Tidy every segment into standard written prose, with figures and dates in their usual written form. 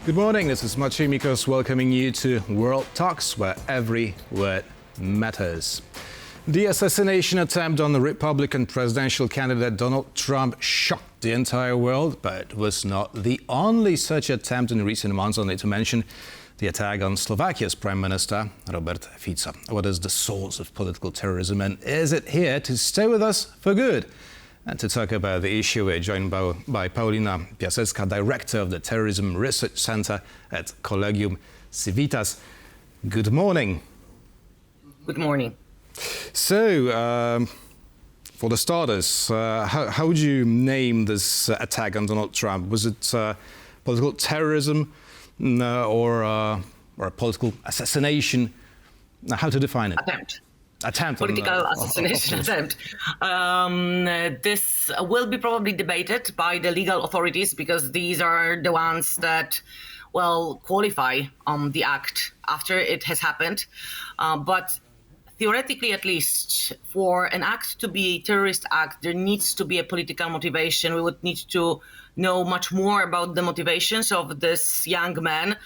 Good morning, this is Maciej Mikos welcoming you to World Talks, where every word matters. The assassination attempt on the Republican presidential candidate Donald Trump shocked the entire world, but was not the only such attempt in recent months, only to mention the attack on Slovakia's Prime Minister, Robert Fico. What is the source of political terrorism, and is it here to stay with us for good? And to talk about the issue, we're joined by Paulina Piasecka, Director of the Terrorism Research Centre at Collegium Civitas. Good morning. Good morning. So, for the starters, how would you name this attack on Donald Trump? Was it political terrorism or a political assassination? How to define it? Political assassination attempt. This will be probably debated by the legal authorities because these are the ones that, qualify the act after it has happened. But theoretically, at least, for an act to be a terrorist act, there needs to be a political motivation. We would need to know much more about the motivations of this young man.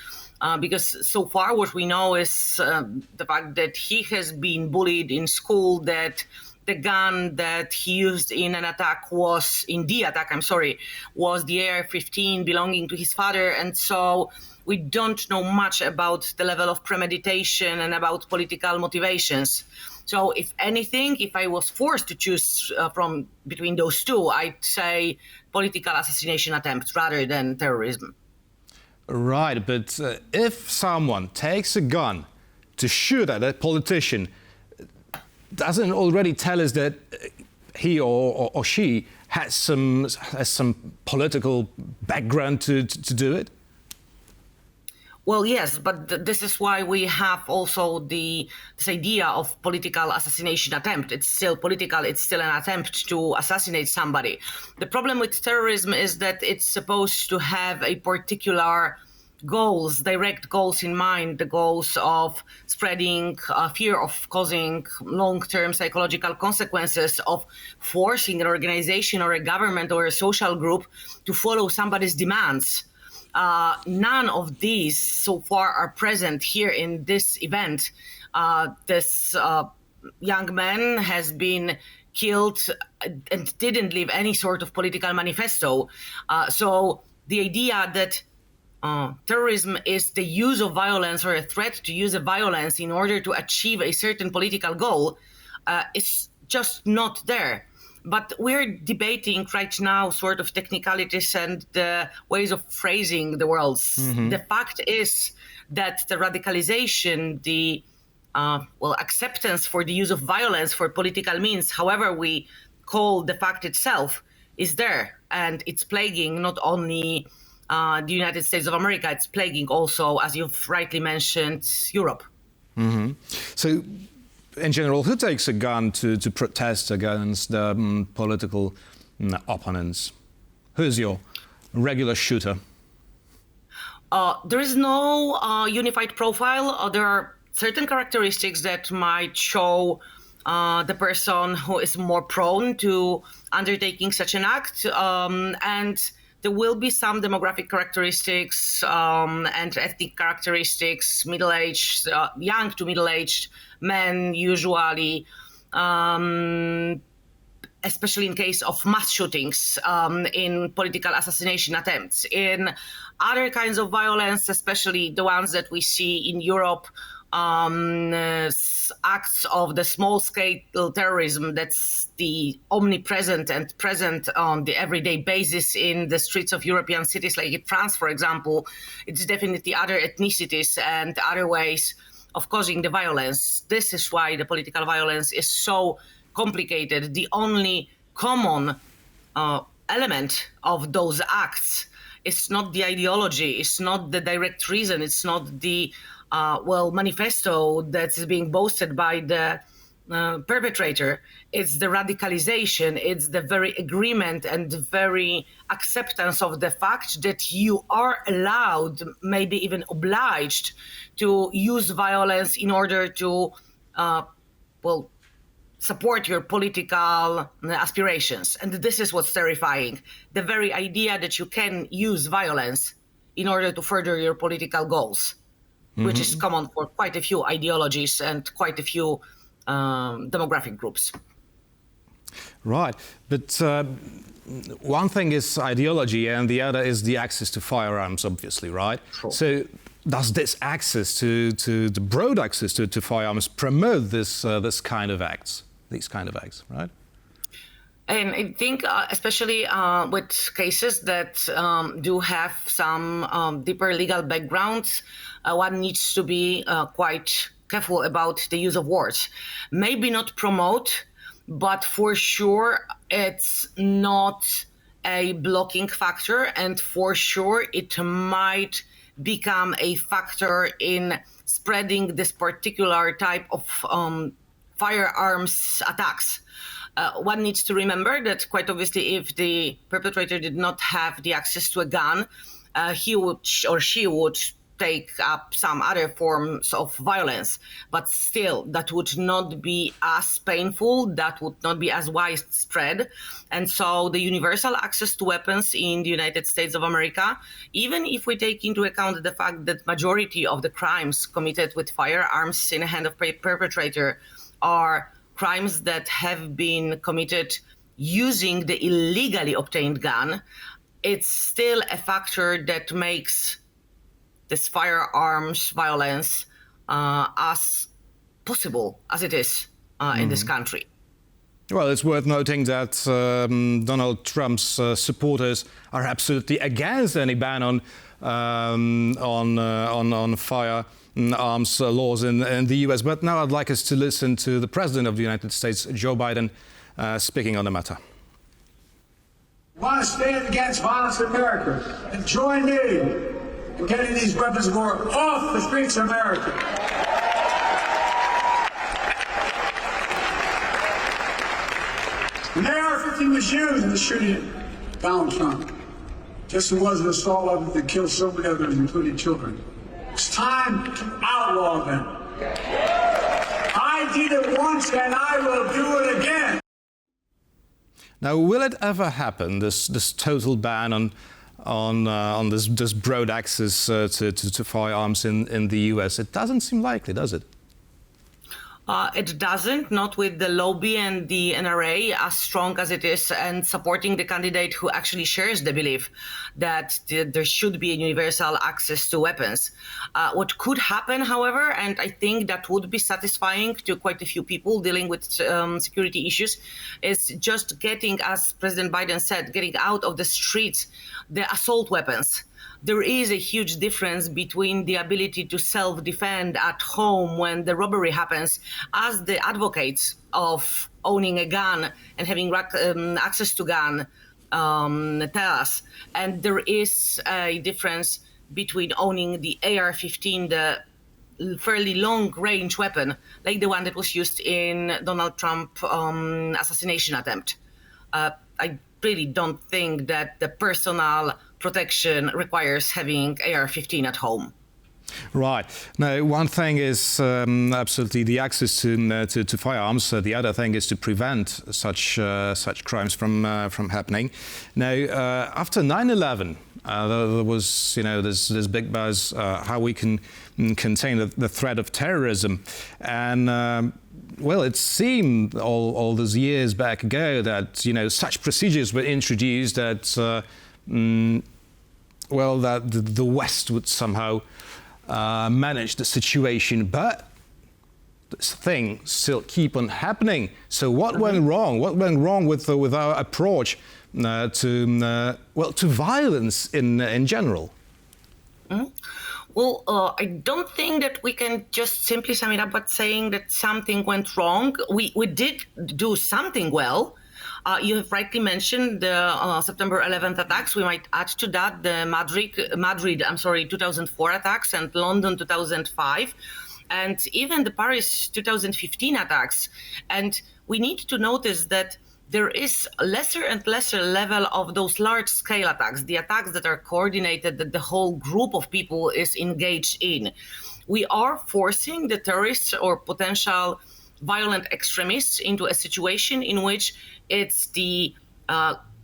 Because so far what we know is the fact that he has been bullied in school, that the gun that he used in the attack was the AR-15 belonging to his father. And so we don't know much about the level of premeditation and about political motivations. So if anything, if I was forced to choose from between those two, I'd say political assassination attempt rather than terrorism. Right, but if someone takes a gun to shoot at a politician, doesn't it already tell us that he or she has some political background to do it? Well, yes, but this is why we have also this idea of political assassination attempt. It's still political, it's still an attempt to assassinate somebody. The problem with terrorism is that it's supposed to have a particular goals, direct goals in mind, the goals of spreading fear, of causing long-term psychological consequences, of forcing an organization or a government or a social group to follow somebody's demands. None of these so far are present here in this event. This young man has been killed and didn't leave any sort of political manifesto. So the idea that terrorism is the use of violence or a threat to use of violence in order to achieve a certain political goal is just not there. But we're debating right now sort of technicalities and the ways of phrasing the words. Mm-hmm. The fact is that the radicalization, the acceptance for the use of violence for political means, however we call the fact itself, is there. And it's plaguing not only the United States of America, it's plaguing also, as you've rightly mentioned, Europe. Mm-hmm. So, in general, who takes a gun to protest against the political opponents? Who's your regular shooter? There is no unified profile. There are certain characteristics that might show the person who is more prone to undertaking such an act, and there will be some demographic characteristics and ethnic characteristics, middle-aged, young to middle-aged men usually, especially in case of mass shootings in political assassination attempts. In other kinds of violence, especially the ones that we see in Europe, acts of the small-scale terrorism that's the omnipresent and present on the everyday basis in the streets of European cities like in France, for example, it's definitely other ethnicities and other ways of causing the violence. This is why the political violence is so complicated. The only common element of those acts is not the ideology, it's not the direct reason, it's not the manifesto that's being boasted by the perpetrator. It's the radicalization, it's the very agreement and the very acceptance of the fact that you are allowed, maybe even obliged, to use violence in order to support your political aspirations. And this is what's terrifying. The very idea that you can use violence in order to further your political goals, which is common for quite a few ideologies and quite a few demographic groups. Right, but one thing is ideology and the other is the access to firearms, obviously, right? Sure. So does this access to the broad access to firearms promote this kind of acts, these kind of acts, right? And I think especially with cases that do have some deeper legal backgrounds, one needs to be quite careful about the use of words. Maybe not promote, but for sure it's not a blocking factor, and for sure it might become a factor in spreading this particular type of firearms attacks. One needs to remember that quite obviously if the perpetrator did not have the access to a gun, he would or she would take up some other forms of violence, but still that would not be as painful, that would not be as widespread. And so the universal access to weapons in the United States of America, even if we take into account the fact that majority of the crimes committed with firearms in the hand of perpetrator are crimes that have been committed using the illegally obtained gun, it's still a factor that makes this firearms violence as possible as it is in this country. Well, it's worth noting that Donald Trump's supporters are absolutely against any ban on firearms laws in the US. But now I'd like us to listen to the President of the United States, Joe Biden, speaking on the matter. We want to stand against violence in America and join me in getting these weapons of war off the streets of America. An AR-15 was used in the shooting of Donald Trump. Just as it was an assault weapon that killed so many others, including children. It's time to outlaw them. I did it once and I will do it again. Now, will it ever happen, this total ban on this broad access to firearms in the US? It doesn't seem likely, does it? It doesn't, not with the lobby and the NRA as strong as it is, and supporting the candidate who actually shares the belief that there should be a universal access to weapons. What could happen, however, and I think that would be satisfying to quite a few people dealing with security issues, is just getting, as President Biden said, getting out of the streets the assault weapons. There is a huge difference between the ability to self-defend at home when the robbery happens, as the advocates of owning a gun and having access to gun tell us. And there is a difference between owning the AR-15, the fairly long-range weapon, like the one that was used in Donald Trump assassination attempt. I really don't think that the personal protection requires having AR-15 at home. Right. Now, one thing is absolutely the access to firearms. The other thing is to prevent such crimes from happening. Now, after 9/11, there was this big buzz how we can contain the threat of terrorism, and well, it seemed all those years back ago that such procedures were introduced that that the West would somehow manage the situation, but this thing still keep on happening. So what went wrong? What went wrong with our approach to violence in general? Mm-hmm. Well, I don't think that we can just simply sum it up by saying that something went wrong. We did do something well. You have rightly mentioned the September 11th attacks. We might add to that the Madrid 2004 attacks and London 2005, and even the Paris 2015 attacks. And we need to notice that there is a lesser and lesser level of those large-scale attacks, the attacks that are coordinated, that the whole group of people is engaged in. We are forcing the terrorists or potential violent extremists into a situation in which it's the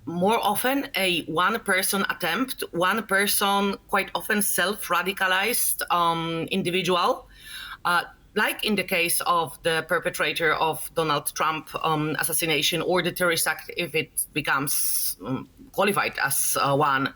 more often a one-person attempt, one person, quite often self-radicalized individual, like in the case of the perpetrator of Donald Trump assassination, or the terrorist act if it becomes qualified as one.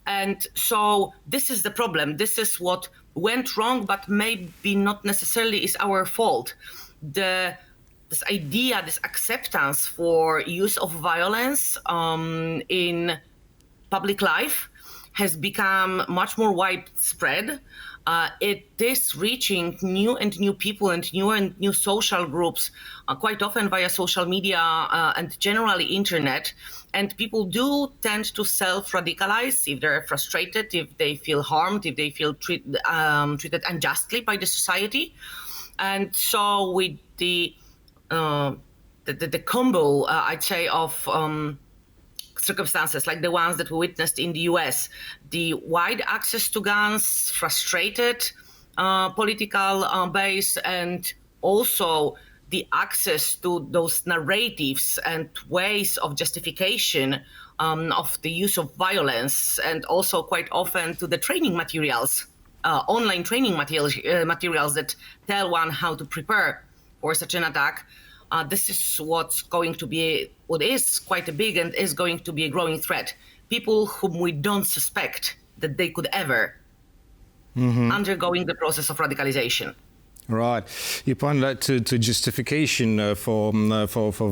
And so this is the problem. This is what went wrong, but maybe not necessarily is our fault. This idea, this acceptance for use of violence in public life has become much more widespread. It is reaching new and new people and new social groups, quite often via social media and generally internet. And people do tend to self-radicalize if they're frustrated, if they feel harmed, if they feel treated unjustly by the society. And so with the combo, I'd say, of circumstances like the ones that we witnessed in the US, the wide access to guns, frustrated political base, and also the access to those narratives and ways of justification of the use of violence, and also quite often to the training materials, online training materials that tell one how to prepare for such an attack. This is what is quite a big and is going to be a growing threat. People whom we don't suspect that they could ever undergoing the process of radicalization. Right. You pointed out to justification for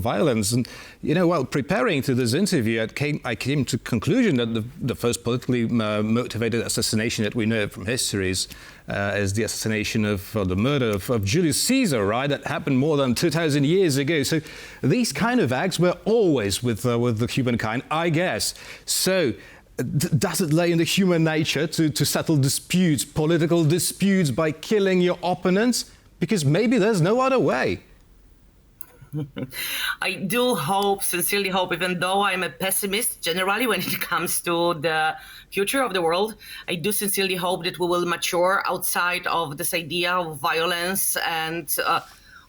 violence. And, while preparing to this interview, I came to the conclusion that the first politically motivated assassination that we know from history is the assassination or the murder of Julius Caesar, right? That happened more than 2,000 years ago. So these kind of acts were always with the humankind, I guess. So does it lay in the human nature to settle disputes, political disputes, by killing your opponents? Because maybe there's no other way. I do sincerely hope, even though I'm a pessimist generally when it comes to the future of the world, I do sincerely hope that we will mature outside of this idea of violence and,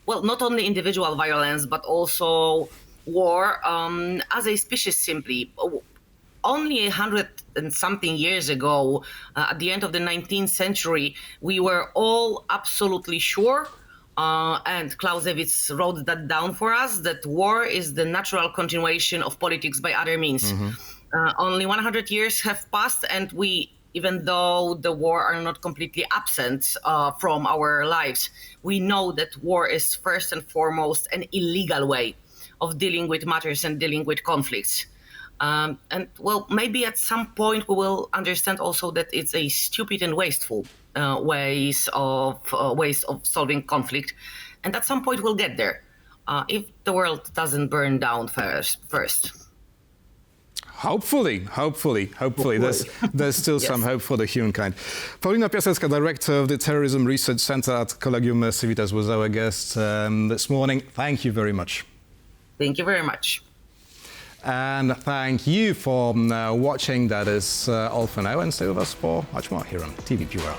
not only individual violence, but also war as a species simply. Only 100 and something years ago, at the end of the 19th century, we were all absolutely sure, and Clausewitz wrote that down for us, that war is the natural continuation of politics by other means. Only 100 years have passed, and we, even though the war are not completely absent from our lives, we know that war is first and foremost an illegal way of dealing with matters and dealing with conflicts. Maybe at some point we will understand also that it's a stupid and wasteful ways of solving conflict, and at some point we'll get there if the world doesn't burn down first. Hopefully. There's still Yes. some hope for the humankind. Paulina Piasecka, Director of the Terrorism Research Centre at Collegium Civitas, was our guest this morning. Thank you very much. Thank you very much. And thank you for watching. That is all for now, and stay with us for much more here on TVP World.